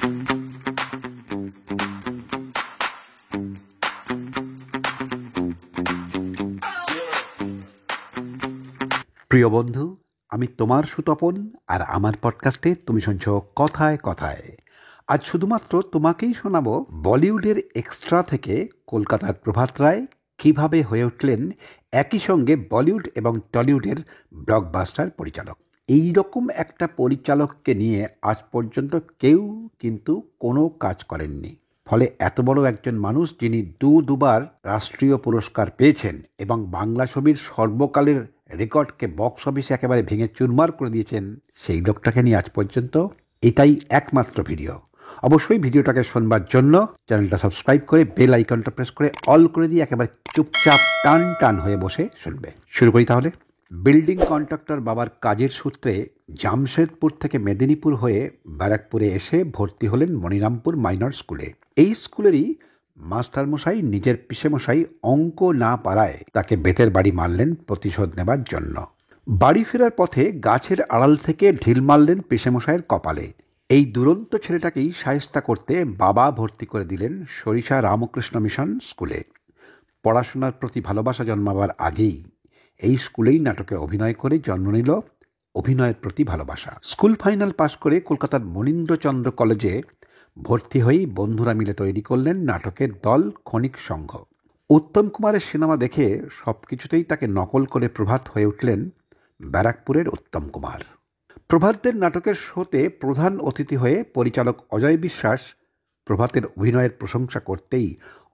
প্রিয় বন্ধু, আমি তোমার সুতপন, আর আমার পডকাস্টে তুমি শুনছো কথায় কথায়। আজ শুধুমাত্র তোমাকেই শোনাবো বলিউডের এক্সট্রা থেকে কলকাতার প্রভাত রায় কিভাবে হয়ে উঠলেন একই সঙ্গে বলিউড এবং টলিউডের ব্লকবাস্টার পরিচালক। এই রকম একটা পরিচালককে নিয়ে আজ পর্যন্ত কেউ কিন্তু কোনো কাজ করেননি। ফলে এত বড় একজন মানুষ, যিনি দুবার রাষ্ট্রীয় পুরস্কার পেয়েছেন এবং বাংলা ছবির সর্বকালের রেকর্ডকে বক্স অফিসে একেবারে ভেঙে চুরমার করে দিয়েছেন, সেই লোকটাকে নিয়ে আজ পর্যন্ত এটাই একমাত্র ভিডিও। অবশ্যই ভিডিওটাকে শোনবার জন্য চ্যানেলটা সাবস্ক্রাইব করে বেল আইকনটা প্রেস করে অল করে দিয়ে একেবারে চুপচাপ টান টান হয়ে বসে শুনবে। শুরু করি তাহলে। বিল্ডিং কন্ট্রাক্টর বাবার কাজের সূত্রে জামশেদপুর থেকে মেদিনীপুর হয়ে ব্যারাকপুরে এসে ভর্তি হলেন মনিরামপুর মাইনর স্কুলে। এই স্কুলেরই মাস্টারমশাই নিজের পিসেমশাই অঙ্ক না পারায় তাকে বেতের বাড়ি মারলেন প্রতিশোধ নেবার জন্য। বাড়ি ফেরার পথে গাছের আড়াল থেকে ঢিল মারলেন পিসেমশাইয়ের কপালে। এই দুরন্ত ছেলেটাকেই শায়েস্তা করতে বাবা ভর্তি করে দিলেন সরিষা রামকৃষ্ণ মিশন স্কুলে। পড়াশোনার প্রতি ভালোবাসা জন্মাবার আগেই এই স্কুলেই নাটকে অভিনয় করে জন্ম নিল অভিনয়ের প্রতি ভালোবাসা। স্কুল ফাইনাল পাশ করে কলকাতার মনীন্দ্রচন্দ্র কলেজে ভর্তি হয়েই বন্ধুরা মিলে তৈরি করলেন নাটকের দল ক্ষণিক সংঘ। উত্তম কুমারের সিনেমা দেখে সবকিছুতেই তাকে নকল করে প্রভাত হয়ে উঠলেন ব্যারাকপুরের উত্তম কুমার। প্রভাতদের নাটকের শোতে প্রধান অতিথি হয়ে পরিচালক অজয় বিশ্বাস প্রভাতের অভিনয়ের প্রশংসা করতেই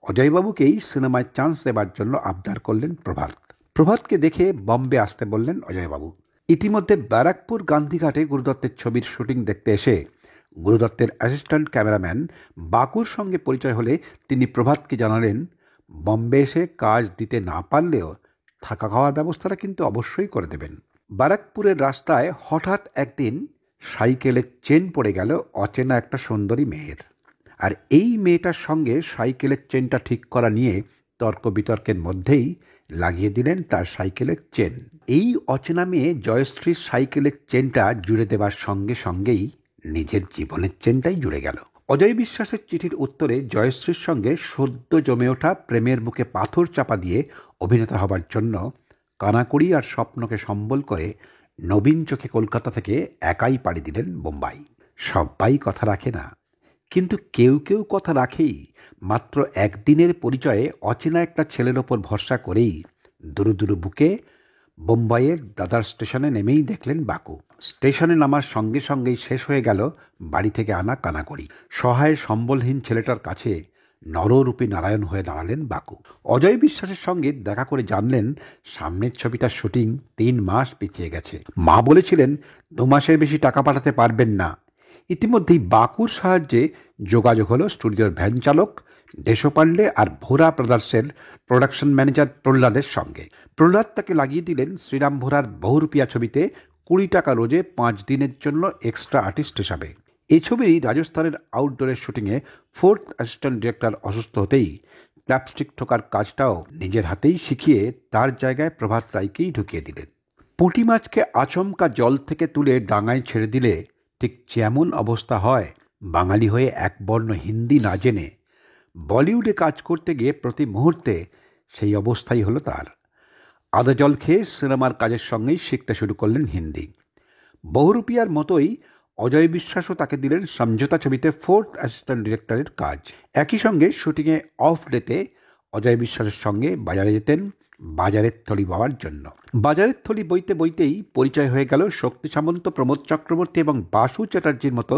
অজয়বাবুকেই সিনেমায় চান্স দেবার জন্য আবদার করলেন প্রভাত। প্রভাতকে দেখে বম্বে আসতে বললেন অজয়বাবু। ইতিমধ্যে ব্যারাকপুর গান্ধীঘাটে গুরুদত্তের ছবির শুটিং দেখতে এসে গুরুদত্তের অ্যাসিস্ট্যান্ট ক্যামেরাম্যান বাকুর সঙ্গে পরিচয় হলে তিনি প্রভাতকে জানালেন, বম্বে এসে কাজ দিতে না পারলেও থাকা খাওয়ার ব্যবস্থাটা কিন্তু অবশ্যই করে দেবেন। ব্যারাকপুরের রাস্তায় হঠাৎ একদিন সাইকেলের চেন পড়ে গেল অচেনা একটা সুন্দরী মেয়ের। আর এই মেয়েটার সঙ্গে সাইকেলের চেনটা ঠিক করা নিয়ে তর্ক বিতর্কের মধ্যেই লাগিয়ে দিলেন তার সাইকেলের চেন। এই অচেনা মেয়ে জয়শ্রীর সাইকেলের চেনটা জুড়ে দেবার সঙ্গে সঙ্গেই নিজের জীবনের চেনটাই জুড়ে গেল। অজয় বিশ্বাসের চিঠির উত্তরে জয়শ্রীর সঙ্গে সদ্য জমে ওঠা প্রেমের বুকে পাথর চাপা দিয়ে অভিনেতা হবার জন্য কানাকড়ি আর স্বপ্নকে সম্বল করে নবীন চোখে কলকাতা থেকে একাই পাড়ি দিলেন বোম্বাই। সবাই কথা রাখে না, কিন্তু কেউ কেউ কথা রাখেই। মাত্র একদিনের পরিচয়ে অচেনা একটা ছেলের ওপর ভরসা করেই দুরু দুরু বুকে বোম্বাইয়ের দাদার স্টেশনে নেমেই দেখলেন বাকু। স্টেশনে নামার সঙ্গে সঙ্গেই শেষ হয়ে গেল বাড়ি থেকে আনা কানাকড়ি। সহায় সম্বলহীন ছেলেটার কাছে নররূপী নারায়ণ হয়ে দাঁড়ালেন বাকু। অজয় বিশ্বাসের সঙ্গে দেখা করে জানলেন সামনের ছবিটার শুটিং 3 মাস পিছিয়ে গেছে। মা বলেছিলেন 2 মাসের বেশি টাকা পাঠাতে পারবেন না। ইতিমধ্যেই বাকুর সাহায্যে যোগাযোগ হলো স্টুডিওর ভ্যান চালক দেশপাণ্ডে আর ভোরা ব্রাদার্সের প্রোডাকশন ম্যানেজার প্রহ্লাদের সঙ্গে। প্রহ্লাদ তাকে লাগিয়ে দিলেন শ্রীরাম ভোরার বহুরূপিয়া ছবিতে 20 টাকা রোজে 5 দিনের জন্য এক্সট্রা আর্টিস্ট হিসাবে। এই ছবির রাজস্থানের আউটডোরের শুটিংয়ে 4th অ্যাসিস্ট্যান্ট ডিরেক্টর অসুস্থ হতেই ক্ল্যাপস্টিক ঠোকার কাজটাও নিজের হাতেই শিখিয়ে তার জায়গায় প্রভাত রায়কেই ঢুকিয়ে দিলেন। পুঁটি মাছকে আচমকা জল থেকে তুলে ডাঙায় ছেড়ে দিলে ঠিক যেমন অবস্থা হয়, বাঙালি হয়ে একবর্ণ হিন্দি না জেনে বলিউডে কাজ করতে গিয়ে প্রতি মুহূর্তে সেই অবস্থাই হলো তার। আদা জল খেয়ে সিনেমার কাজের সঙ্গেই শিখতে শুরু করলেন হিন্দি। বহুরূপিয়ার মতোই অজয় বিশ্বাসও তাকে দিলেন সমঝোতা ছবিতে 4th অ্যাসিস্ট্যান্ট ডিরেক্টরের কাজ। একই সঙ্গে শুটিংয়ে অফ ডেতে অজয় বিশ্বাসের সঙ্গে বাজারে যেতেন বাজারের থলি পাওয়ার জন্য। বাজারের থলি বইতে বইতেই পরিচয় হয়ে গেল শক্তি সামন্ত, প্রমোদ চক্রবর্তী এবং বাসু চ্যাটার্জির মতো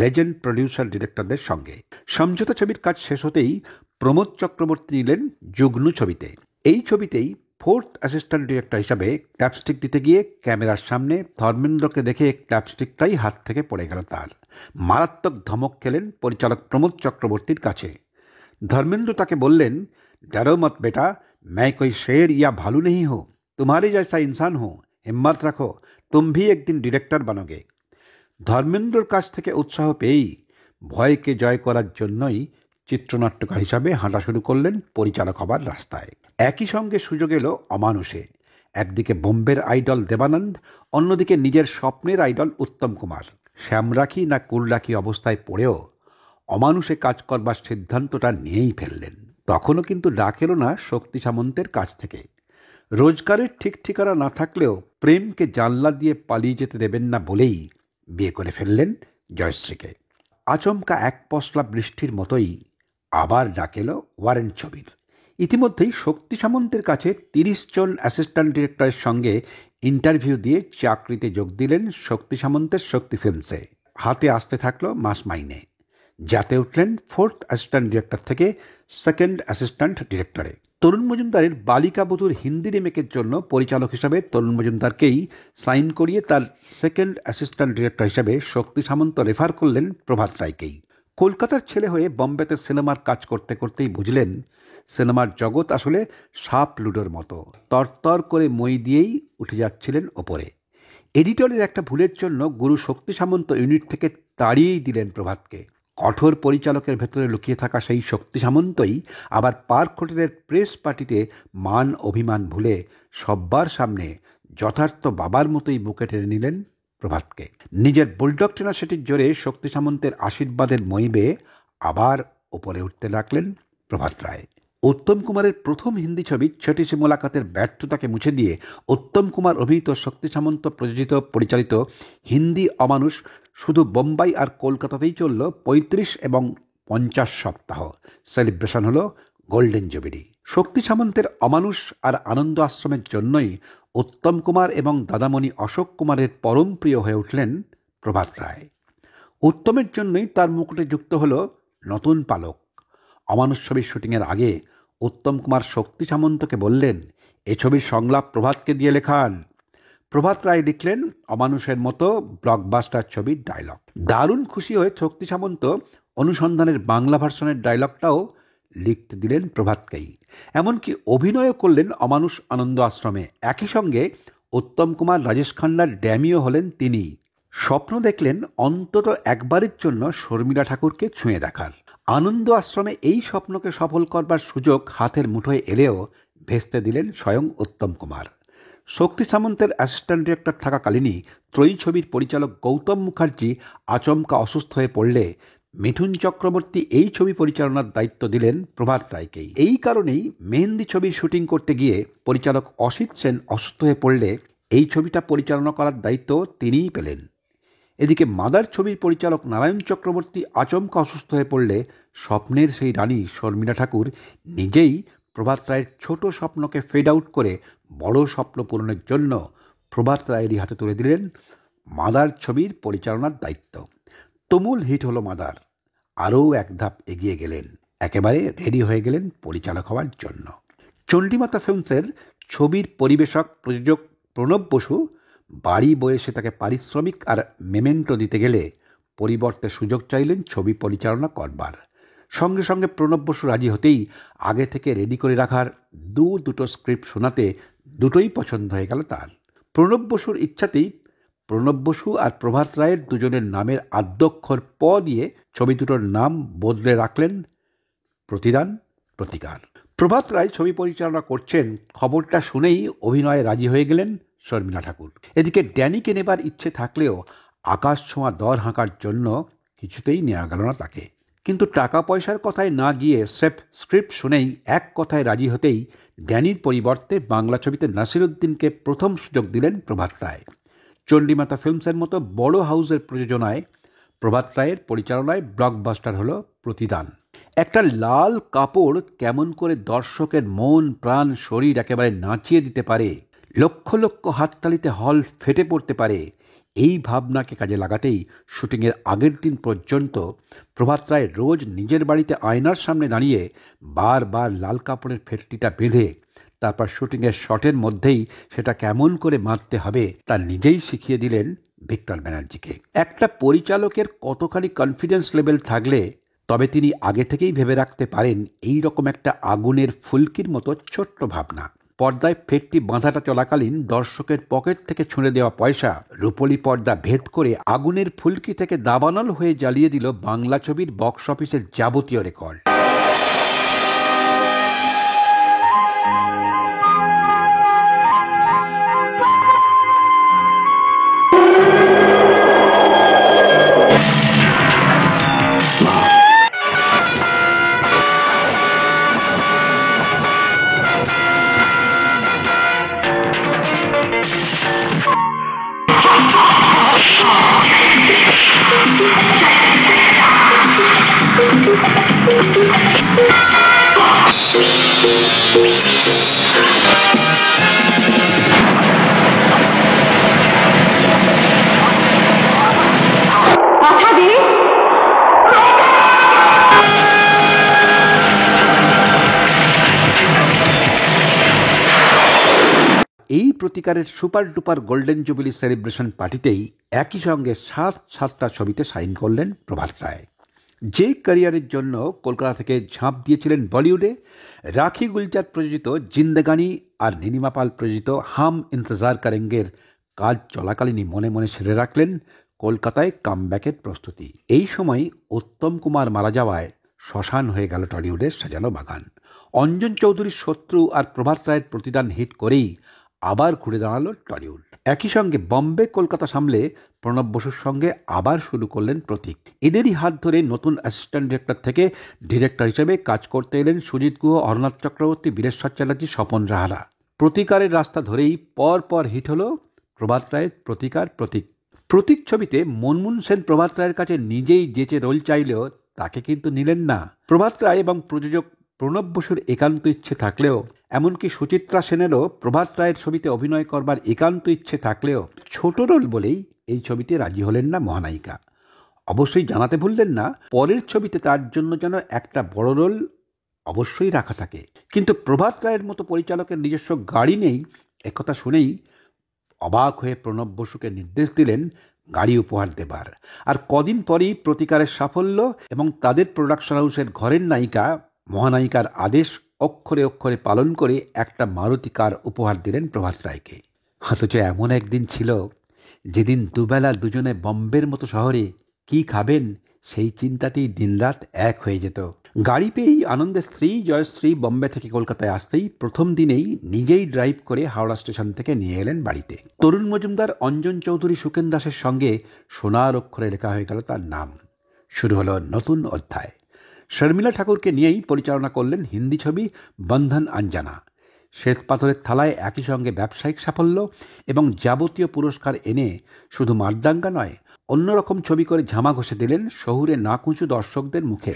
লেজেন্ড প্রডিউসার ডিরেক্টরদের সঙ্গে। সমঝোতা ছবির কাজ শেষ হতেই প্রমোদ চক্রবর্তী নিলেন যুগ্নু ছবিতে। এই ছবিতেই 4th অ্যাসিস্ট্যান্ট ডিরেক্টর হিসাবে ক্ল্যাপস্টিক দিতে গিয়ে ক্যামেরার সামনে ধর্মেন্দ্রকে দেখে ক্ল্যাপস্টিকটাই হাত থেকে পড়ে গেল তার। মারাত্মক ধমক খেলেন পরিচালক প্রমোদ চক্রবর্তীর কাছে। ধর্মেন্দ্র তাকে বললেন, डरो मत बेटा, मैं कोई शेर या भालू नहीं हूँ, तुम्हारे जैसा इंसान हूँ, हिम्मत रखो, तुम भी एक दिन डिरेक्टर बनोगे। ধর্মেন্দ্রর কাছ থেকে উৎসাহ পেয়েই ভয়কে জয় করার জন্যই চিত্রনাট্যকার হিসাবে হাঁটা শুরু করলেন পরিচালক হবার রাস্তায়। একই সঙ্গে সুযোগ এলো অমানুষে। একদিকে বোম্বের আইডল দেবানন্দ, অন্যদিকে নিজের স্বপ্নের আইডল উত্তম কুমার। শ্যামরাখি না কুলরাখি অবস্থায় পড়েও অমানুষে কাজ করবার সিদ্ধান্তটা নিয়েই ফেললেন। তখনও কিন্তু ডাক এলো না শক্তি সামন্তের কাছ থেকে। রোজগারের ঠিক ঠিকানা না থাকলেও প্রেমকে জানলা দিয়ে পালিয়ে যেতে দেবেন না বলেই বিয়ে করে ফেললেন জয়শ্রীকে। আচমকা এক পশলা বৃষ্টির মতোই আবার ডাক এলো ওয়ারেন্ট ছবির। ইতিমধ্যেই শক্তি সামন্তের কাছে 30 জন অ্যাসিস্ট্যান্ট ডিরেক্টরের সঙ্গে ইন্টারভিউ দিয়ে চাকরিতে যোগ দিলেন শক্তি সামন্তের শক্তি ফিল্মসে। হাতে আসতে থাকলো মাস মাইনে। যাতে উঠলেন 4th অ্যাসিস্ট্যান্ট ডিরেক্টর থেকে 2nd অ্যাসিস্ট্যান্ট ডিরেক্টরে। তরুণ মজুমদারের বালিকা বধূর হিন্দি রিমেকের জন্য পরিচালক হিসাবে তরুণ মজুমদারকেই সাইন করিয়ে তার 2nd অ্যাসিস্ট্যান্ট ডিরেক্টর হিসাবে শক্তি সামন্ত রেফার করলেন প্রভাত রায়কেই। কলকাতার ছেলে হয়ে বম্বেতে সিনেমার কাজ করতে করতেই বুঝলেন সিনেমার জগৎ আসলে সাপ লুডোর মতো, তরতর করে মই দিয়েই উঠে যাচ্ছিলেন ওপরে। এডিটরের একটা ভুলের জন্য গুরু শক্তি সামন্ত ইউনিট থেকে তাড়িয়েই দিলেন প্রভাতকে। কঠোর পরিচালকের ভেতরে লুকিয়ে থাকা সেই শক্তি সামন্তই আবার পার্ক হোটেলের প্রেস পার্টিতে মান অভিমান ভুলে সব্বার সামনে যথার্থ বাবার মতোই বুকে টেনে নিলেন প্রভাতকে। নিজের বুলডগ টেনাসিটির জোরে শক্তি সামন্তের আশীর্বাদের মই বেয়ে আবার ওপরে উঠতে লাগলেন প্রভাত রায়। উত্তম কুমারের প্রথম হিন্দি ছবি ছোটি সি মোলাকাতের ব্যর্থতাকে মুছে দিয়ে উত্তম কুমার অভিনীত শক্তি সামন্ত প্রযোজিত পরিচালিত হিন্দি অমানুষ শুধু বোম্বাই আর কলকাতাতেই চলল 35 এবং 50 সপ্তাহ। সেলিব্রেশন হলো গোল্ডেন জুবিলি। শক্তি সামন্তের অমানুষ আর আনন্দ আশ্রমের জন্যই উত্তম কুমার এবং দাদামণি অশোক কুমারের পরম প্রিয় হয়ে উঠলেন প্রভাত রায়। উত্তমের জন্যই তার মুকুটে যুক্ত হলো নতুন পালক। অমানুষ ছবির শুটিংয়ের আগে উত্তম কুমার শক্তি সামন্তকে বললেন, এ ছবির সংলাপ প্রভাতকে দিয়ে লেখান। প্রভাত রায় লিখলেন অমানুষের মতো ব্লকবাস্টার ছবির ডায়লগ। দারুণ খুশি হয়ে শক্তি সামন্ত অনুসন্ধানের বাংলা ভার্সনের ডায়লগটাও লিখতে দিলেন প্রভাতকেই। এমনকি অভিনয়ও করলেন অমানুষ আনন্দ আশ্রমে। একই সঙ্গে উত্তম কুমার রাজেশ খান্নার ড্যামিও হলেন তিনি। স্বপ্ন দেখলেন অন্তত একবারের জন্য শর্মিলা ঠাকুরকে ছুঁয়ে দেখার। আনন্দ আশ্রমে এই স্বপ্নকে সফল করবার সুযোগ হাতের মুঠোয় এলেও ভেস্তে দিলেন স্বয়ং উত্তম কুমার। শক্তি সামন্তের অ্যাসিস্ট্যান্ট ডিরেক্টর থাকাকালীনই ত্রয়ী ছবির পরিচালক গৌতম মুখার্জি আচমকা অসুস্থ হয়ে পড়লে মিঠুন চক্রবর্তী এই ছবি পরিচালনার দায়িত্ব দিলেন প্রভাত রায়কেই। এই কারণেই মেহেন্দি ছবির শুটিং করতে গিয়ে পরিচালক অসিত সেন অসুস্থ হয়ে পড়লে এই ছবিটা পরিচালনা করার দায়িত্ব তিনিই পেলেন। এদিকে মাদার ছবির পরিচালক নারায়ণ চক্রবর্তী আচমকা অসুস্থ হয়ে পড়লে স্বপ্নের সেই রানী শর্মিলা ঠাকুর নিজেই প্রভাত রায়ের ছোট স্বপ্নকে ফেড আউট করে বড় স্বপ্ন পূরণের জন্য প্রভাত রায়েরই হাতে তুলে দিলেন মাদার ছবির পরিচালনার দায়িত্ব। তুমুল হিট হলো মাদার। আরও এক ধাপ এগিয়ে গেলেন, একেবারে রেডি হয়ে গেলেন পরিচালক হওয়ার জন্য। চণ্ডীমাতা ফিল্মসের ছবির পরিবেশক প্রযোজক প্রণব বসু বাড়ি বয়সে তাকে পারিশ্রমিক আর মেমেন্টো দিতে গেলে পরিবর্তে সুযোগ চাইলেন ছবি পরিচালনা করবার। সঙ্গে সঙ্গে প্রণব বসু রাজি হতেই আগে থেকে রেডি করে রাখার দুটো স্ক্রিপ্ট শোনাতে দুটোই পছন্দ হয়ে গেল তার। প্রণব বসুর ইচ্ছাতেই প্রণব বসু আর প্রভাত রায়ের দুজনের নামের আদ্যক্ষর প দিয়ে ছবি দুটোর নাম বদলে রাখলেন প্রতিদান প্রতিকার। প্রভাত রায় ছবি পরিচালনা করছেন খবরটা শুনেই অভিনয়ে রাজি হয়ে গেলেন শর্মিলা ঠাকুর। এদিকে ড্যানিকে নেবার ইচ্ছে থাকলেও আকাশ ছোঁয়া দর হাঁকার জন্য কিছুতেই নেওয়া গেল না তাকে। কিন্তু টাকা পয়সার কথায় না গিয়ে স্ক্রিপ্ট শুনেই এক কথায় রাজি হতেই ড্যানির পরিবর্তে বাংলা ছবিতে নাসিরুদ্দিনকে প্রথম সুযোগ দিলেন প্রভাত রায়। চণ্ডীমাতা ফিল্মসের মতো বড় হাউসের প্রযোজনায় প্রভাত রায়ের পরিচালনায় ব্লকবাস্টার হলো প্রতিদান। একটা লাল কাপড় কেমন করে দর্শকের মন প্রাণ শরীর একেবারে নাচিয়ে দিতে পারে, লক্ষ লক্ষ হাততালিতে হল ফেটে পড়তে পারে, এই ভাবনাকে কাজে লাগাতেই শুটিংয়ের আগের দিন পর্যন্ত প্রভাত রায় রোজ নিজের বাড়িতে আয়নার সামনে দাঁড়িয়ে বারবার লাল কাপড়ের ফেটটিটা বেঁধে তারপর শুটিংয়ের শটের মধ্যেই সেটা কেমন করে মারতে হবে তা নিজেই শিখিয়ে দিলেন ভিক্টর ব্যানার্জিকে। একটা পরিচালকের কতখানি কনফিডেন্স লেভেল থাকলে তবে তিনি আগে থেকেই ভেবে রাখতে পারেন এই রকম একটা আগুনের ফুলকির মতো ছোট্ট ভাবনা। পর্দায় ফেটটি বাঁধাটা চলাকালীন দর্শকের পকেট থেকে ছুঁড়ে দেওয়া পয়সা রূপলি পর্দা ভেদ করে আগুনের ফুলকি থেকে দাবানল হয়ে জ্বালিয়ে দিল বাংলা ছবির বক্স অফিসের যাবতীয় রেকর্ড। এই প্রতিকারের super duper golden jubilee celebration পার্টিতেই একই সঙ্গে সাতটা ছবিতে সাইন করলেন প্রভাত রায়। যে ক্যারিয়ারের জন্য কলকাতা থেকে ঝাঁপ দিয়েছিলেন বলিউডে, রাখি গুলজার প্রযোজিত জিন্দেগানি আর নীলিমা পাল প্রযোজিত হাম ইন্তজার করেঙ্গের কাজ চলাকালীনই মনে মনে সেরে রাখলেন কলকাতায় কামব্যাকের প্রস্তুতি। এই সময় উত্তম কুমার মারা যাওয়ায় শ্মশান হয়ে গেল টলিউডের সাজানো বাগান। অঞ্জন চৌধুরীর শত্রু আর প্রভাত রায়ের প্রতিদান হিট করেই আবার ঘুরে দাঁড়ালো টলিউড। একই সঙ্গে বম্বে কলকাতা সামলে প্রণব বসুর সঙ্গে আবার শুরু করলেন প্রতীক। এদেরই হাত ধরে নতুন অ্যাসিস্ট্যান্ট ডিরেক্টর থেকে ডিরেক্টর হিসেবে কাজ করতে এলেন সুজিত গুহ, অরনাথ চক্রবর্তী, বীরেশ্বর চ্যাটার্জি, স্বপন রাহারা। প্রতিকারের রাস্তা ধরেই পর হিট হলো প্রভাত রায়ের প্রতীক। প্রতীক ছবিতে মনমোহন সেন প্রভাত রায়ের কাছে নিজেই যেচে রোল চাইলেও তাকে কিন্তু নিলেন না। প্রভাত রায় এবং প্রযোজক প্রণব বসুর একান্ত ইচ্ছে থাকলেও, এমনকি সুচিত্রা সেনেরও প্রভাত রায়ের ছবিতে অভিনয় করবার একান্ত ইচ্ছে থাকলেও ছোট রোল বলেই এই ছবিতে রাজি হলেন না মহানায়িকা। অবশ্যই জানাতে ভুললেন না পরের ছবিতে তার জন্য যেন একটা বড় রোল অবশ্যই রাখা থাকে। কিন্তু প্রভাত রায়ের মতো পরিচালকের নিজস্ব গাড়ি নেই একথা শুনেই অবাক হয়ে প্রণব বসুকে নির্দেশ দিলেন গাড়ি উপহার দেবার। আর কদিন পরেই প্রতিকারের সাফল্য এবং তাদের প্রোডাকশন হাউসের ঘরের নায়িকা মহানায়িকার আদেশ অক্ষরে অক্ষরে পালন করে একটা মারুতি কার উপহার দিলেন প্রভাত রায়কে। অথচ এমন একদিন ছিল যেদিন দুবেলা দুজনে বম্বের মতো শহরে কি খাবেন সেই চিন্তাতেই দিনরাত এক হয়ে যেত। গাড়ি পেয়েই আনন্দে স্ত্রী জয়শ্রী বম্বে থেকে কলকাতায় আসতেই প্রথম দিনেই নিজেই ড্রাইভ করে হাওড়া স্টেশন থেকে নিয়ে এলেন বাড়িতে। তরুণ মজুমদার, অঞ্জন চৌধুরী, সুকেন দাসের সঙ্গে সোনার অক্ষরে লেখা হয়ে গেল তার নাম। শুরু হলো নতুন অধ্যায়। শর্মিলা ঠাকুরকে নিয়েই পরিচালনা করলেন হিন্দি ছবি বন্ধন আঞ্জানা। শ্বেত পাথরের থালায় একই সঙ্গে ব্যবসায়িক সাফল্য এবং যাবতীয় পুরস্কার এনে শুধু মারদাঙ্গা নয়, অন্যরকম ছবি করে ঝামা ঘষে দিলেন শহুরে নাকুচু দর্শকদের মুখে।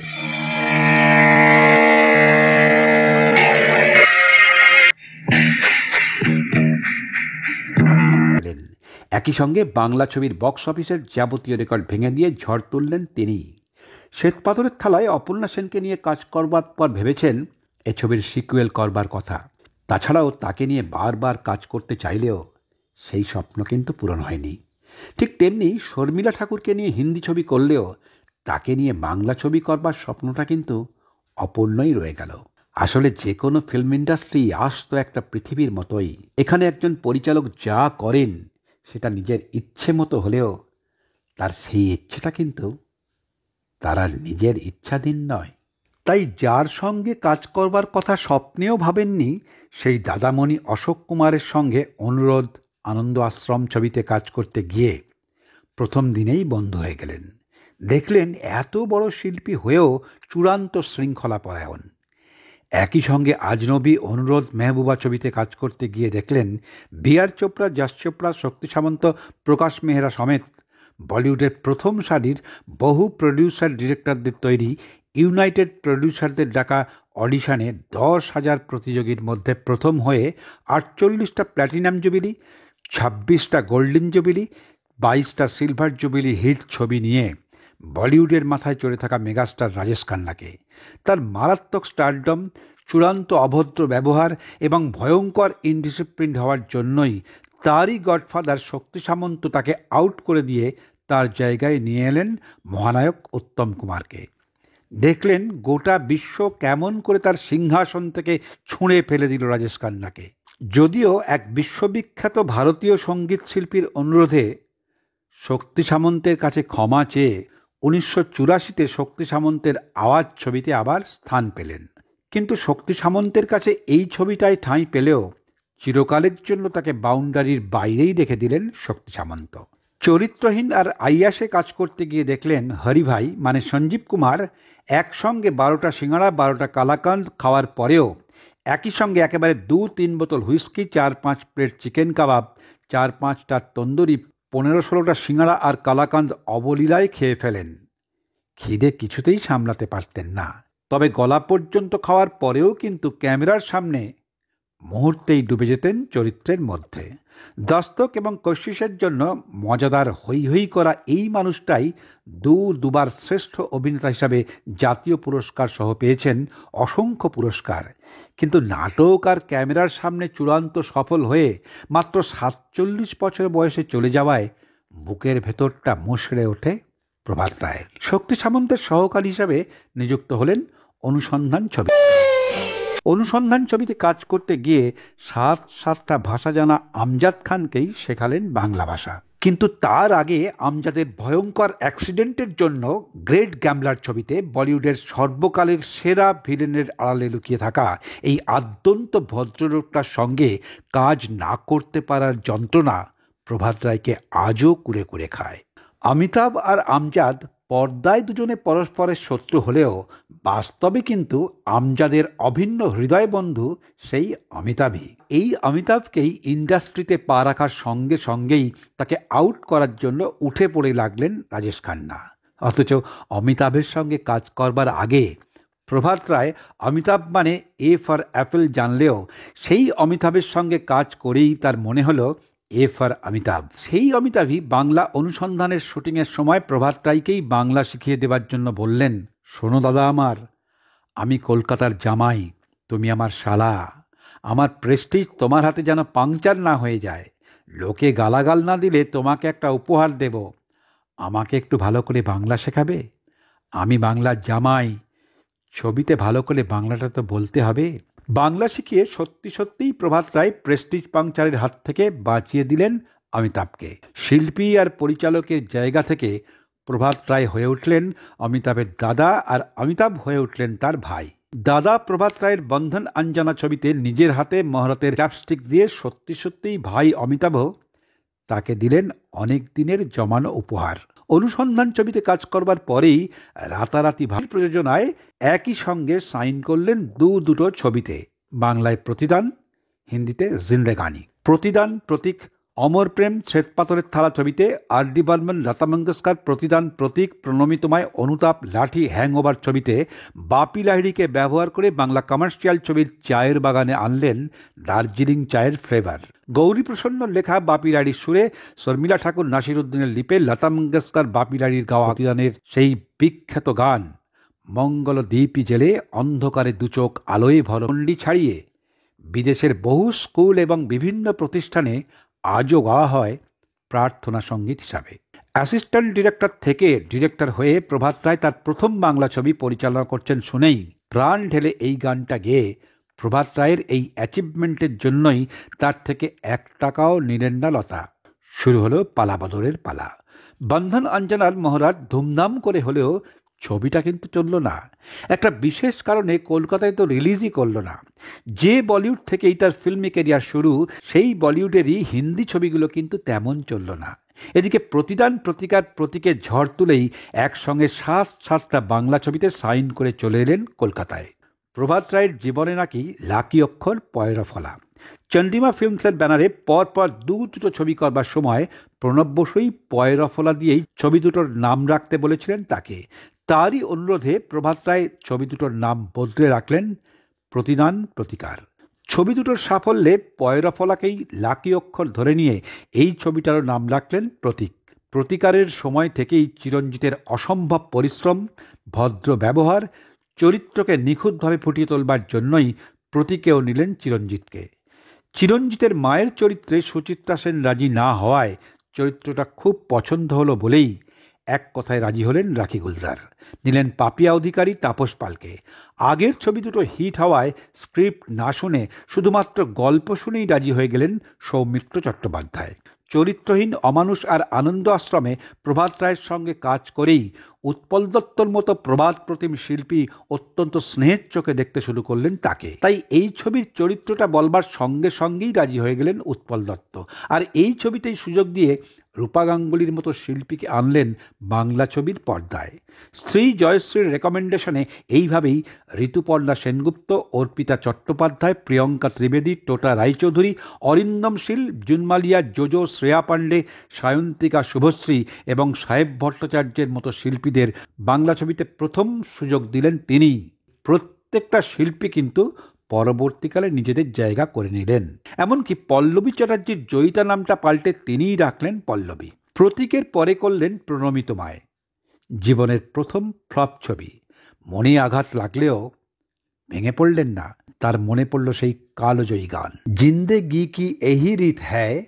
একই সঙ্গে বাংলা ছবির বক্স অফিসের যাবতীয় রেকর্ড ভেঙে দিয়ে ঝড় তুললেন তিনি। শ্বেত পাথরের থালায় অপর্ণা সেনকে নিয়ে কাজ করবার পর ভেবেছেন এ ছবির সিকুয়েল করবার কথা। তাছাড়াও তাকে নিয়ে বারবার কাজ করতে চাইলেও সেই স্বপ্ন কিন্তু পূরণ হয়নি। ঠিক তেমনি শর্মিলা ঠাকুরকে নিয়ে হিন্দি ছবি করলেও তাকে নিয়ে বাংলা ছবি করবার স্বপ্নটা কিন্তু অপূর্ণই রয়ে গেল। আসলে যে কোনো ফিল্ম ইন্ডাস্ট্রি আজ তো একটা পৃথিবীর মতোই। এখানে একজন পরিচালক যা করেন সেটা নিজের ইচ্ছে মতো হলেও তার সেই ইচ্ছেটা কিন্তু তার আর নিজের ইচ্ছাধীন নয়। তাই যার সঙ্গে কাজ করবার কথা স্বপ্নেও ভাবেননি সেই দাদামণি অশোক কুমারের সঙ্গে অনুরোধ আনন্দ আশ্রম ছবিতে কাজ করতে গিয়ে প্রথম দিনেই বন্ধ হয়ে গেলেন। দেখলেন এত বড় শিল্পী হয়েও চূড়ান্ত শৃঙ্খলা পরায়ণ। একই সঙ্গে আজনবী অনুরোধ মেহবুবা ছবিতে কাজ করতে গিয়ে দেখলেন বি.আর. চোপড়া, যশ চোপড়া, শক্তি সামন্ত, প্রকাশ মেহরা সমেত বলিউডের প্রথম সারির বহু প্রডিউসার ডিরেক্টরদের তৈরি ইউনাইটেড প্রডিউসারদের ডাকা অডিশনে 10,000 প্রতিযোগীর মধ্যে প্রথম হয়ে 48টা প্ল্যাটিনাম জুবিলি, 26টা গোল্ডেন জুবিলি, 22টা সিলভার জুবিলি হিট ছবি নিয়ে বলিউডের মাথায় চড়ে থাকা মেগাস্টার রাজেশ খান্নাকে তার মারাত্মক স্টারডম, চূড়ান্ত অভদ্র ব্যবহার এবং ভয়ঙ্কর ইনডিসিপ্লিন হওয়ার জন্যই তারই গডফাদার শক্তি সামন্ত তাকে আউট করে দিয়ে তার জায়গায় নিয়ে এলেন মহানায়ক উত্তম কুমারকে। দেখলেন গোটা বিশ্ব কেমন করে তার সিংহাসন থেকে ছুঁড়ে ফেলে দিল রাজেশ খান্নাকে। যদিও এক বিশ্ববিখ্যাত ভারতীয় সঙ্গীত শিল্পীর অনুরোধে শক্তি সামন্তের কাছে ক্ষমা চেয়ে 1984-তে শক্তি সামন্তের আওয়াজ ছবিতে আবার স্থান পেলেন। কিন্তু শক্তি সামন্তের কাছে এই ছবিটায় ঠাঁই পেলেও চিরকালের জন্য তাকে বাউন্ডারির বাইরেই রেখে দিলেন শক্তি সামন্ত। চরিত্রহীন আর আইয়াসে কাজ করতে গিয়ে দেখলেন হরিভাই মানে সঞ্জীব কুমার একসঙ্গে 12টা সিঙ্গাড়া, 12টা কালাকান্দ খাওয়ার পরেও একই সঙ্গে একেবারে 2-3 বোতল হুইস্কি, 4-5 প্লেট চিকেন কাবাব, 4-5টা তন্দুরি, 15-16টা সিঙ্গাড়া আর কালাকান্দ অবলীলায় খেয়ে ফেলেন। খিদে কিছুতেই সামলাতে পারতেন না। তবে গলা পর্যন্ত খাওয়ার পরেও কিন্তু ক্যামেরার সামনে মুহূর্তেই ডুবে যেতেন চরিত্রের মধ্যে। দস্তক এবং কশিশের জন্য মজাদার হৈ হৈ করা এই মানুষটাই দুবার শ্রেষ্ঠ অভিনেতা হিসাবে জাতীয় পুরস্কার সহ পেয়েছেন অসংখ্য পুরস্কার। কিন্তু নাটক আর ক্যামেরার সামনে চূড়ান্ত সফল হয়ে মাত্র 47 বছর বয়সে চলে যাওয়ায় বুকের ভেতরটা মুষড়ে ওঠে প্রভাত রায়ের। শক্তি সামন্তের সহকারী হিসাবে নিযুক্ত হলেন অনুসন্ধান ছবি। অনুসন্ধান ছবিতে কাজ করতে গিয়ে সাতটা ভাষা জানা আমজাদ খানকেই শেখালেন বাংলা ভাষা। কিন্তু তার আগে আমজাদের ভয়ঙ্কর অ্যাক্সিডেন্টের জন্য গ্রেট গ্যাম্বলার ছবিতে বলিউডের সর্বকালের সেরা ভিলেনের আড়ালে লুকিয়ে থাকা এই আদ্যন্ত ভদ্রলোকটার সঙ্গে কাজ না করতে পারার যন্ত্রণা প্রভাত রায়কে আজও কুরে কুরে খায়। অমিতাভ আর আমজাদ পর্দায় দুজনে পরস্পরের শত্রু হলেও বাস্তবে কিন্তু আমজাদের অভিন্ন হৃদয় বন্ধু সেই অমিতাভই। এই অমিতাভকেই ইন্ডাস্ট্রিতে পা রাখার সঙ্গে সঙ্গেই তাকে আউট করার জন্য উঠে পড়ে লাগলেন রাজেশ খান্না। অথচ অমিতাভের সঙ্গে কাজ করবার আগে প্রভাত রায় অমিতাভ মানে এ ফর অ্যাপেল জানলেও সেই অমিতাভের সঙ্গে কাজ করেই তার মনে হলো এ ফর অমিতাভ। সেই অমিতাভই বাংলা অনুসন্ধানের শুটিংয়ের সময় প্রভাত রায়কেই বাংলা শিখিয়ে দেবার জন্য বললেন, শোনো দাদা আমার, আমি কলকাতার জামাই, তুমি আমার শালা, আমার প্রেস্টিজ তোমার হাতে যেন পাংচার না হয়ে যায়। লোকে গালাগাল না দিলে তোমাকে একটা উপহার দেব, আমাকে একটু ভালো করে বাংলা শেখাবে? আমি বাংলার জামাই, ছবিতে ভালো করে বাংলাটা তো বলতে হবে। বাংলা শিখিয়ে সত্যিই প্রভাত রায় প্রেস্টিজ পাংচারের হাত থেকে বাঁচিয়ে দিলেন অমিতাভকে। শিল্পী আর পরিচালকের জায়গা থেকে প্রভাত রায় হয়ে উঠলেন অমিতাভের দাদা, আর অমিতাভ হয়ে উঠলেন তার ভাই। দাদা প্রভাত রায়ের বন্ধন আঞ্জানা ছবিতে নিজের হাতে মহারতের চ্যাপস্টিক দিয়ে সত্যিই ভাই অমিতাভ তাকে দিলেন অনেক দিনের জমানো উপহার। অনুসন্ধান ছবিতে কাজ করবার পরেই রাতারাতি ভাই প্রযোজনায় একই সঙ্গে সাইন করলেন দুটো ছবিতে, বাংলায় প্রতিদান, হিন্দিতে জিন্দেগানি। প্রতিদান প্রতীক অমর প্রেম শ্বেতপাথরের থালা ছবিতে আর.ডি. বর্মন, লতা মঙ্গেশকর, প্রতিদান প্রতীক প্রণমিতময়, অনুতাপ, লাঠি, হ্যাংওভার ছবিতে বাপি লাহিড়িকে ব্যবহার করে বাংলা কমার্শিয়াল ছবির চায়ের বাগানে আনলেন দার্জিলিং চায়ের ফ্লেভার। গৌরী প্রসন্ন লেখা বাপি লাহিড়ির সুরে, শর্মিলা ঠাকুর, নাসির উদ্দিনের লিপে লতা মঙ্গেশকর বাপি লাহিড়ির গাওয়া প্রতিদানের সেই বিখ্যাত গান মঙ্গল দ্বীপই জেলে অন্ধকারে দুচোখ আলোয় ভরমন্ডি ছাড়িয়ে বিদেশের বহু স্কুল এবং বিভিন্ন প্রতিষ্ঠানে আজও গাওয়া হয় প্রার্থনা সঙ্গীত হিসাবে। অ্যাসিস্ট্যান্ট ডিরেক্টর থেকে ডিরেক্টর হয়ে প্রভাত রায় তার প্রথম বাংলা ছবি পরিচালনা করছেন শুনেই প্রাণ ঢেলে এই গানটা গেয়ে প্রভাত রায়ের এই অ্যাচিভমেন্টের জন্যই তার থেকে 1 টাকাও নিলেন না লতা। শুরু হলো পালাবদরের পালা। বন্ধন অঞ্জনার মহড়ার ধুমধাম করে হলেও ছবিটা কিন্তু চলল না। একটা বিশেষ কারণে কলকাতায় তো রিলিজই করল না। যে বলিউড থেকেই তার ফিল্মি ক্যারিয়ার শুরু, সেই বলিউডেরই হিন্দি ছবিগুলো কিন্তু তেমন চলল না। এদিকে প্রতিদান প্রতিকার প্রতীকে ঝড় তুলেই একসঙ্গে 7টা বাংলা ছবিতে সাইন করে চলে এলেন কলকাতায়। প্রভাত রায়ের জীবনে নাকি লাকি অক্ষর পয়রা ফলা। চন্ডিমা ফিল্মসের ব্যানারে পরপর দুটো ছবি করবার সময় প্রণব বসুই পয়রা ফলা দিয়েই ছবি দুটোর নাম রাখতে বলেছিলেন তাকে। তারই অনুরোধে প্রভাত রায় ছবি দুটোর নাম বদলে রাখলেন প্রতিদান প্রতিকার। ছবি দুটোর সাফল্যে পয়রা ফলাকেই লাকি অক্ষর ধরে নিয়ে এই ছবিটারও নাম রাখলেন প্রতীক। প্রতিকারের সময় থেকেই চিরঞ্জিতের অসম্ভব পরিশ্রম, ভদ্র ব্যবহার, চরিত্রকে নিখুঁতভাবে ফুটিয়ে তোলবার জন্যই প্রতীকেও নিলেন চিরঞ্জিতকে। চিরঞ্জিতের মায়ের চরিত্রে সুচিত্রা সেন রাজি না হওয়ায় চরিত্রটা খুব পছন্দ হলো বলেই এক কথায় রাজি হলেন রাখি গুলজার। নিলেন পাপিয়া অধিকারী, তাপস পালকে। আগের ছবি দুটো হিট হওয়ায় স্ক্রিপ্ট না শুনে শুধুমাত্র গল্প শুনেই রাজি হয়ে গেলেন সৌমিত্র চট্টোপাধ্যায়। চরিত্রহীন অমানুষ আর আনন্দ আশ্রমে প্রভাত রায়ের সঙ্গে কাজ করেই উৎপল দত্তর মতো প্রবাদ প্রতিম শিল্পী অত্যন্ত স্নেহের চোখে দেখতে শুরু করলেন তাকে। তাই এই ছবির চরিত্রটা বলবার সঙ্গে সঙ্গেই রাজি হয়ে গেলেন উৎপল দত্ত। আর এই ছবিতেই সুযোগ দিয়ে রূপা গাঙ্গুলির মতো শিল্পীকে আনলেন বাংলা ছবির পর্দায়। স্ত্রী জয়শ্রীর রেকমেন্ডেশনে এইভাবেই ঋতুপর্ণা সেনগুপ্ত, অর্পিতা চট্টোপাধ্যায়, প্রিয়ঙ্কা ত্রিবেদী, টোটা রায়চৌধুরী, অরিন্দম শীল, জুনমালিয়া, জোজো, শ্রেয়া পাণ্ডে, সায়ন্তিকা শুভশ্রী এবং সাহেব ভট্টাচার্যের মতো শিল্পীদের বাংলা ছবিতে প্রথম সুযোগ দিলেন তিনি। প্রত্যেকটা শিল্পী কিন্তু পরবর্তীকালে নিজেদের জায়গা করে নিলেন। এমনকি পল্লবী চ্যাটার্জির জয়িতা নামটা পাল্টে তিনিই রাখলেন পল্লবী। প্রতীকের পরে করলেন প্রণমিত মায়। জীবনের প্রথম ফ্লপ ছবি। মনে আঘাত লাগলেও ভেঙে পড়লেন না। তার মনে পড়ল সেই কালজয়ী গান, জিন্দেগি কি এহি রীত হ্যায়,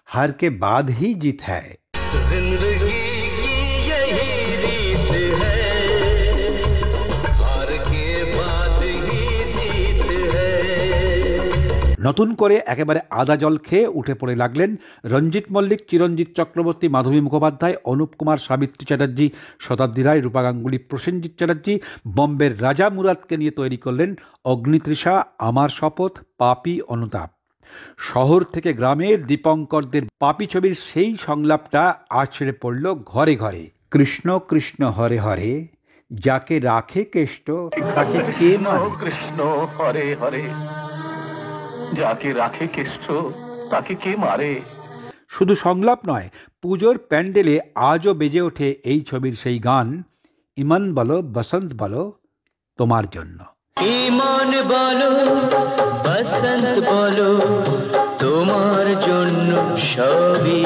হার কে বাদ হি জিত হ্যায়। নতুন করে একেবারে আদা জল খেয়ে উঠে পড়ে লাগলেন রঞ্জিত মল্লিক, চিরঞ্জিত চক্রবর্তী, মাধবী মুখোপাধ্যায়, অনুপ কুমার, সাবিত্রী চ্যাটার্জি, শতাব্দী রায়, রূপা গাঙ্গুলি, প্রসেনজিৎ চ্যাটার্জি। বম্বের রাজা মুরাদকে নিয়ে তৈরি করলেন অগ্নিতৃষা, আমার শপথ, পাপি, অনুতাপ। শহর থেকে গ্রামের দীপঙ্করদের পাপি ছবির সেই সংলাপটা আছড়ে পড়ল ঘরে ঘরে। কৃষ্ণ কৃষ্ণ হরে হরে, যাকে রাখে কেষ্ট তাকে কে মারে। কৃষ্ণ হরে হরে, যাকে রাখে কেষ্ট তাকে কে মারে। শুধু সংলাপ নয়, পুজোর প্যান্ডেলে আজও বেজে ওঠে এই ছবির সেই গান, ইমন বলো বসন্ত বলো তোমার জন্য। ইমন বলো বসন্ত বলো তোমার জন্য সবই।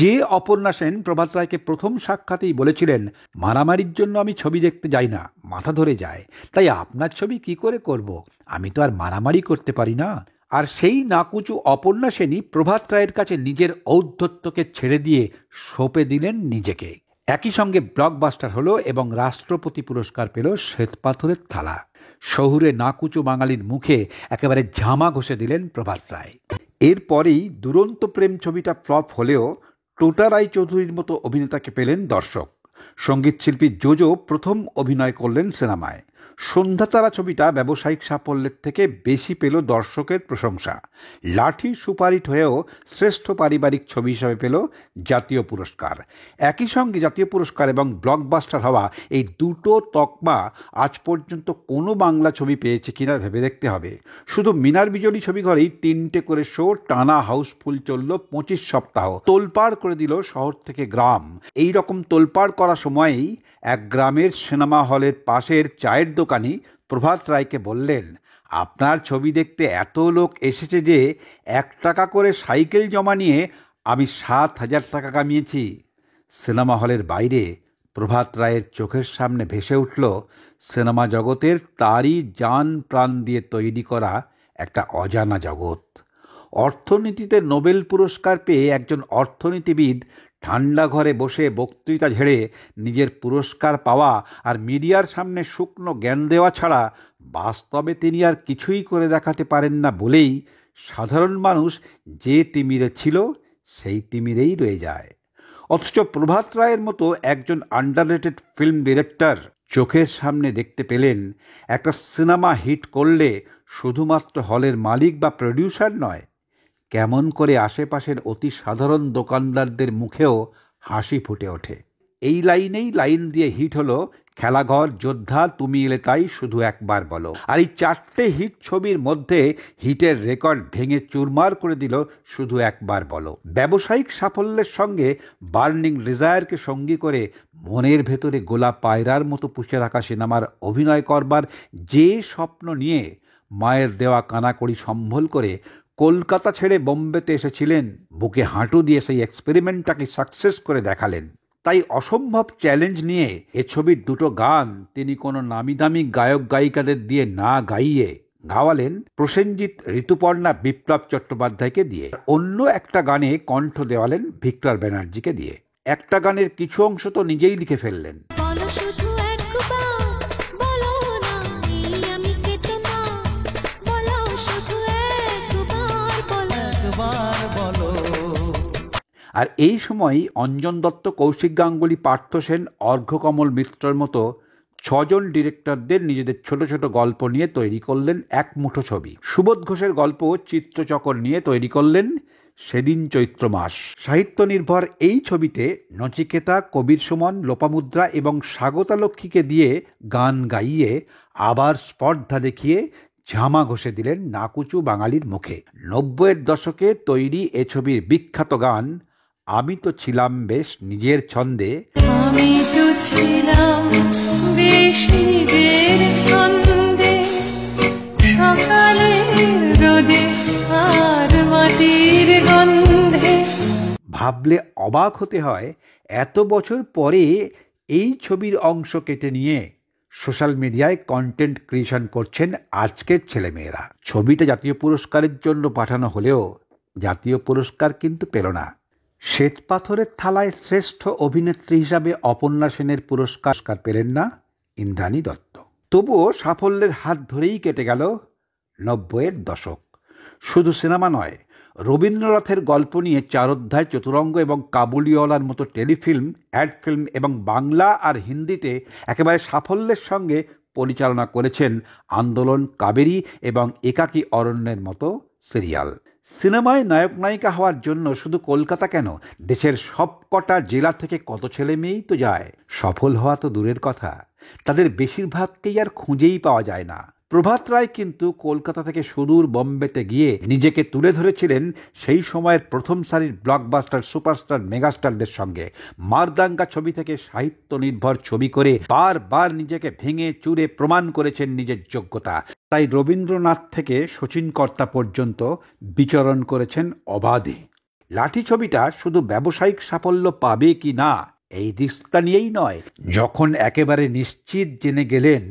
যে অপর্ণা সেন প্রভাত রায়কে প্রথম সাক্ষাতেই বলেছিলেন, মারামারির জন্য আমি ছবি দেখতে যাই না, মাথা ধরে যায়, তাই আপনার ছবি কি করে করব, আমি তো আর মারামারি করতে পারি না। আর সেই নাকুচু অপর্ণা সেনই প্রভাত রায়ের কাছে নিজের ঔদ্ধত্যকে ছেড়ে দিয়ে সঁপে দিলেন নিজেকে। একই সঙ্গে ব্লকবাস্টার হলো এবং রাষ্ট্রপতি পুরস্কার পেল শ্বেতপাথরের থালা। শহুরে নাকুচু বাঙালির মুখে একেবারে ঝামা ঘষে দিলেন প্রভাত রায়। এরপরেই দুরন্ত প্রেম ছবিটা ফ্লপ হলেও টোটা রায়চৌধুরীর মতো অভিনেতাকে পেলেন দর্শক। সঙ্গীতশিল্পী জোজো প্রথম অভিনয় করলেন সিনেমায়। সন্ধ্যাতারা ছবিটা ব্যবসায়িক সাফল্যের থেকে বেশি পেল দর্শকের প্রশংসা। লাঠি সুপারহিট হয়েও শ্রেষ্ঠ পারিবারিক ছবি হিসাবে পেল জাতীয় পুরস্কার। একই সঙ্গে জাতীয় পুরস্কার এবং ব্লকবাস্টার হওয়া এই দুটো তকমা আজ পর্যন্ত কোনো বাংলা ছবি পেয়েছে কিনা ভেবে দেখতে হবে। শুধু মিনার বিজলি ছবিঘরেই 3টে করে শো টানা হাউসফুল চলল 25 সপ্তাহ। তোলপাড় করে দিল শহর থেকে গ্রাম। এই রকম তোলপাড় করা সময়েই এক গ্রামের সিনেমা হলের পাশের চায়ের দোকানি প্রভাত রায়কে বললেন, আপনার ছবি দেখতে এত লোক এসেছে যে 1 টাকা করে সাইকেল জমা নিয়ে আমি 7,000 টাকা কামিয়েছি। সিনেমা হলের বাইরে প্রভাত রায়ের চোখের সামনে ভেসে উঠল সিনেমা জগতের তারই জান প্রাণ দিয়ে তৈরি করা একটা অজানা জগৎ। অর্থনীতিতে নোবেল পুরস্কার পেয়ে একজন অর্থনীতিবিদ ঠান্ডা ঘরে বসে বক্তৃতা ঝেড়ে নিজের পুরস্কার পাওয়া আর মিডিয়ার সামনে শুকনো জ্ঞান দেওয়া ছাড়া বাস্তবে তিনি আর কিছুই করে দেখাতে পারেন না বলেই সাধারণ মানুষ যে তিমিরে ছিল সেই তিমিরেই রয়ে যায়। অথচ প্রভাত রায়ের মতো একজন আন্ডাররেটেড ফিল্ম ডিরেক্টর চোখের সামনে দেখতে পেলেন একটা সিনেমা হিট করলে শুধুমাত্র হলের মালিক বা প্রডিউসার নয়, কেমন করে আশেপাশের অতি সাধারণ দোকানদারদের মুখেও হাসি ফুটে ওঠে। এই লাইনেই লাইন দিয়ে হিট হলো খেলাঘর, যোদ্ধা, তুমি এলে তাই, শুধু একবার বলো। আর এই 4টে হিট ছবির মধ্যে হিটের রেকর্ড ভেঙে চুরমার করে দিল শুধু একবার বলো। ব্যবসায়িক সাফল্যের সঙ্গে বার্নিং ডিজায়ারকে সঙ্গী করে মনের ভেতরে গোলাপ পায়রার মতো পুষে রাখা সিনেমার অভিনয় করবার যে স্বপ্ন নিয়ে মায়ের দেওয়া কানাকড়ি সম্বল করে কলকাতা ছেড়ে বোম্বেতে এসেছিলেন, বুকে হাঁটু দিয়ে সেই এক্সপেরিমেন্টটাকে সাকসেস করে দেখালেন। তাই অসম্ভব চ্যালেঞ্জ নিয়ে এ ছবির 2টো গান তিনি কোনো নামি দামি গায়ক গায়িকাদের দিয়ে না গাইয়ে গাওয়ালেন প্রসেনজিৎ, ঋতুপর্ণা, বিপ্লব চট্টোপাধ্যায়কে দিয়ে। অন্য একটা গানে কণ্ঠ দেওয়ালেন ভিক্টর ব্যানার্জিকে দিয়ে। একটা গানের কিছু অংশ তো নিজেই লিখে ফেললেন। আর এই সময়ই অঞ্জন দত্ত, কৌশিক গাঙ্গুলি, পার্থ সেন, অর্ঘ্যকমল মিত্রর মতো 6 জন ডিরেক্টরদের নিজেদের ছোট ছোট গল্প নিয়ে তৈরি করলেন এক মুঠো ছবি। সুবোধ ঘোষের গল্প চিত্রচকর নিয়ে তৈরি করলেন সেদিন চৈত্র মাস। সাহিত্য নির্ভর এই ছবিতে নচিকেতা, কবির সুমন, লোপামুদ্রা এবং স্বাগতা লক্ষ্মীকে দিয়ে গান গাইয়ে আবার স্পর্ধা দেখিয়ে ঝামা ঘষে দিলেন নাকুচু বাঙালির মুখে। 90-এর দশকে তৈরি এ ছবির বিখ্যাত গান আমি তো ছিলাম বেশ নিজের ছন্দে, আমি তো ছিলাম বেশ নিজের ছন্দে। ভাবলে অবাক হতে হয়, এত বছর পরে এই ছবির অংশ কেটে নিয়ে সোশ্যাল মিডিয়ায় কন্টেন্ট ক্রিয়েশন করছেন আজকের ছেলেমেয়েরা। ছবিটা জাতীয় পুরস্কারের জন্য পাঠানো হলেও জাতীয় পুরস্কার কিন্তু পেল না। শ্বেতপাথরের থালায় শ্রেষ্ঠ অভিনেত্রী হিসাবে অপর্ণা সেনের পুরস্কার পেলেন না ইন্দ্রাণী দত্ত। তবুও সাফল্যের হাত ধরেই কেটে গেল 90-এর দশক। শুধু সিনেমা নয়, রবীন্দ্রনাথের গল্প নিয়ে 4 অধ্যায়, চতুরঙ্গ এবং কাবুলিওয়ালার মতো টেলিফিল্ম, অ্যাড ফিল্ম এবং বাংলা আর হিন্দিতে একেবারে সাফল্যের সঙ্গে পরিচালনা করেছেন আন্দোলন, কাবেরী এবং একাকী অরণ্যের মতো সিরিয়াল। সিনেমায় নায়ক নায়িকা হওয়ার জন্য শুধু কলকাতা কেন, দেশের সবকটা জেলা থেকে কত ছেলে মেয়েই তো যায়। সফল হওয়া তো দূরের কথা, তাদের বেশিরভাগকেই আর খুঁজেই পাওয়া যায় না। প্রভাত রায় কিন্তু কলকাতা থেকে সুদূর বোম্বেতে গিয়ে নিজেকে তুলে ধরেছিলেন সেই সময়ের প্রথম সারির ব্লকবাস্টার, সুপারস্টার, মেগাস্টারদের সঙ্গে। মারদাঙ্গা ছবি থেকে সাহিত্য নির্ভর ছবি করে বারবার নিজেকে ভেঙে চুরে প্রমাণ করেছেন নিজের যোগ্যতা। তাই রবীন্দ্রনাথ থেকে শচীন কর্তা পর্যন্ত বিচরণ করেছেন অবাধে। লাঠি ছবিটা শুধু ব্যবসায়িক সাফল্য পাবে কি না এই রিস্কটা নিয়েই নয়, যখন একেবারে নিশ্চিত জেনে গেলেন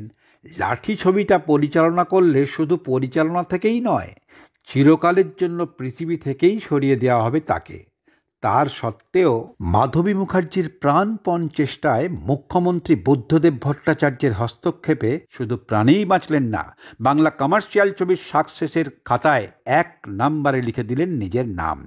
লাঠি ছবিটা পরিচালনা করলে শুধু পরিচালনা থেকেই নয়, চিরকালের জন্য পৃথিবী থেকেই সরিয়ে দেওয়া হবে তাকে। তার সত্ত্বেও মাধবী মুখার্জির প্রাণপণ চেষ্টায় মুখ্যমন্ত্রী বুদ্ধদেব ভট্টাচার্যের হস্তক্ষেপে শুধু প্রাণেই বাঁচলেন না, বাংলা কমার্শিয়াল ছবির সাকসেসের খাতায় 1 নম্বরে লিখে দিলেন নিজের নাম।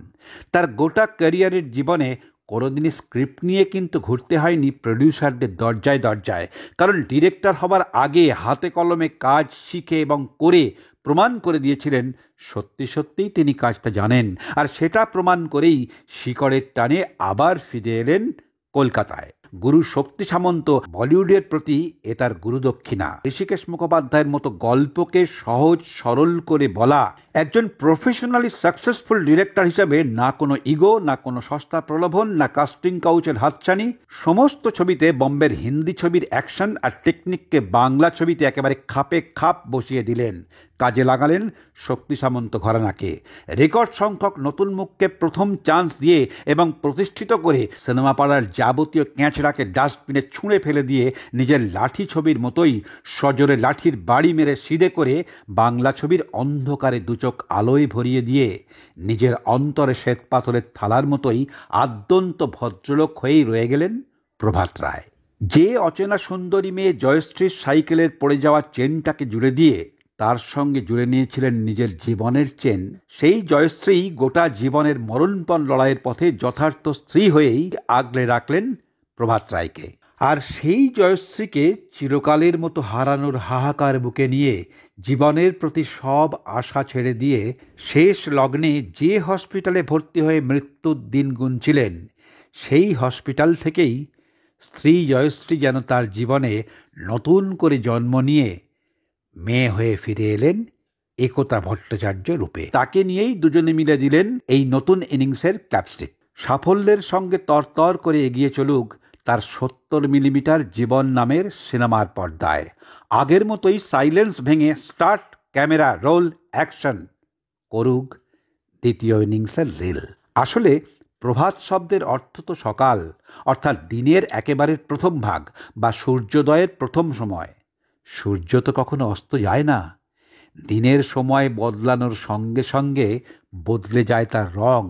তার গোটা ক্যারিয়ারের জীবনে কোনোদিনই স্ক্রিপ্ট নিয়ে কিন্তু ঘুরতে হয়নি প্রডিউসারদের দরজায় দরজায়, কারণ ডিরেক্টর হবার আগে হাতে কলমে কাজ শিখে এবং করে প্রমাণ করে দিয়েছিলেন সত্যি সত্যিই তিনি কাজটা জানেন। আর সেটা প্রমাণ করেই শিকড়ের টানে আবার ফিরে এলেন কলকাতায়। গুরু শক্তি সামন্ত বলিউডের প্রতি এ তার গুরুদক্ষিণা। ঋষিকেশ মুখোপাধ্যায়ের মতো গল্পকে সহজ সরল করে বলা, একজন প্রফেশনালি সাকসেসফুল ডিরেক্টর হিসাবে না কোনো ইগো, না কোনো সস্তা প্রলোভন, না কাস্টিং কাউচের হাতছানি। সমস্ত ছবিতে বোম্বের হিন্দি ছবির অ্যাকশন আর টেকনিককে বাংলা ছবিতে একেবারে খাপে খাপ বসিয়ে দিলেন। কাজে লাগালেন শক্তি সামন্ত ঘরানাকে। রেকর্ড সংখ্যক নতুন মুখকে প্রথম চান্স দিয়ে এবং প্রতিষ্ঠিত করে সিনেমা পাড়ার যাবতীয় ক্যাঁচড়াকে ডাস্টবিনে ছুঁড়ে ফেলে দিয়ে নিজের লাঠি ছবির মতোই সজোরে লাঠির বাড়ি মেরে সিধে করে বাংলা ছবির অন্ধকারে দুচোখ আলোয় ভরিয়ে দিয়ে নিজের অন্তরে শ্বেতপাথরের থালার মতোই আদ্যন্ত ভদ্রলোক হয়েই রয়ে গেলেন প্রভাত রায়। যে অচেনা সুন্দরী মেয়ে জয়শ্রীর সাইকেলের পড়ে যাওয়া চেনটাকে জুড়ে দিয়ে তার সঙ্গে জুড়ে নিয়েছিলেন নিজের জীবনের চেন, সেই জয়শ্রী গোটা জীবনের মরণপণ লড়াইয়ের পথে যথার্থ স্ত্রী হয়েই আগলে রাখলেন প্রভাত রায়কে। আর সেই জয়শ্রীকে চিরকালের মতো হারানোর হাহাকার বুকে নিয়ে জীবনের প্রতি সব আশা ছেড়ে দিয়ে শেষ লগ্নে যে হসপিটালে ভর্তি হয়ে মৃত্যুর দিন গুনছিলেন, সেই হসপিটাল থেকেই স্ত্রী জয়শ্রী যেন তার জীবনে নতুন করে জন্ম নিয়ে মেয়ে হয়ে ফিরে এলেন একতা ভট্টাচার্য রূপে। তাকে নিয়েই দুজনে মিলে দিলেন এই নতুন ইনিংসের ক্যাপস্টিক। সাফল্যের সঙ্গে তরতর করে এগিয়ে চলুক তার 70 মিলিমিটার জীবন নামের সিনেমার পর্দায়। আগের মতোই সাইলেন্স ভেঙে স্টার্ট, ক্যামেরা, রোল, অ্যাকশন করুক দ্বিতীয় ইনিংসের রিল। আসলে প্রভাত শব্দের অর্থ তো সকাল, অর্থাৎ দিনের একেবারে প্রথম ভাগ বা সূর্যোদয়ের প্রথম সময়। সূর্য তো কখনো অস্ত যায় না, দিনের সময় বদলানোর সঙ্গে সঙ্গে বদলে যায় তার রং,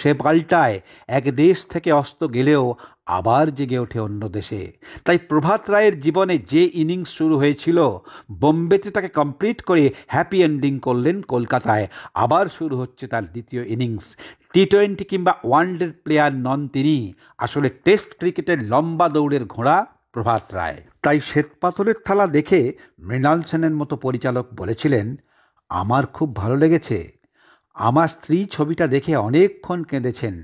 সে পাল্টায়। এক দেশ থেকে অস্ত গেলেও আবার জেগে ওঠে অন্য দেশে। তাই প্রভাত রায়ের জীবনে যে ইনিংস শুরু হয়েছিল বোম্বেতে, তাকে কমপ্লিট করে হ্যাপি এন্ডিং করলেন কলকাতায়। আবার শুরু হচ্ছে তার দ্বিতীয় ইনিংস। টি-20 কিংবা ওয়ানডে প্লেয়ার নন তিনি, আসলে টেস্ট ক্রিকেটের লম্বা দৌড়ের ঘোড়া প্রভাত রায়। তাই শ্বেতপাথরের থালা দেখে মৃণাল সেনের মতো পরিচালক বলেছিলেন, আমার খুব ভালো লেগেছে, আমার স্ত্রী ছবিটা দেখে অনেকক্ষণ কেঁদেছেন,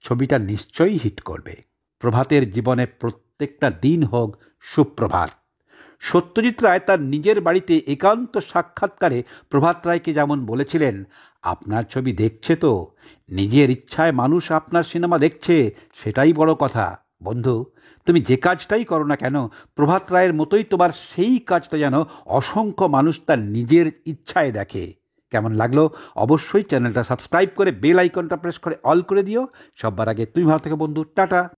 ছবিটা নিশ্চয়ই হিট করবে। প্রভাতের জীবনে প্রত্যেকটা দিন হোক সুপ্রভাত। সত্যজিৎ রায় তার নিজের বাড়িতে একান্ত সাক্ষাৎকারে প্রভাত রায়কে যেমন বলেছিলেন, আপনার ছবি দেখছে তো, নিজের ইচ্ছায় মানুষ আপনার সিনেমা দেখছে, সেটাই বড় কথা। বন্ধু, তুমি যে কাজটাই করো না কেন, প্রভাত রায়ের মতোই তোমার সেই কাজটা যেন অসংখ্য মানুষ তার নিজের ইচ্ছায় দেখে। কেমন লাগলো অবশ্যই চ্যানেলটা সাবস্ক্রাইব করে বেল আইকনটা প্রেস করে অল করে দিও। সবার আগে তুমি ভালো থেকো বন্ধু, টাটা।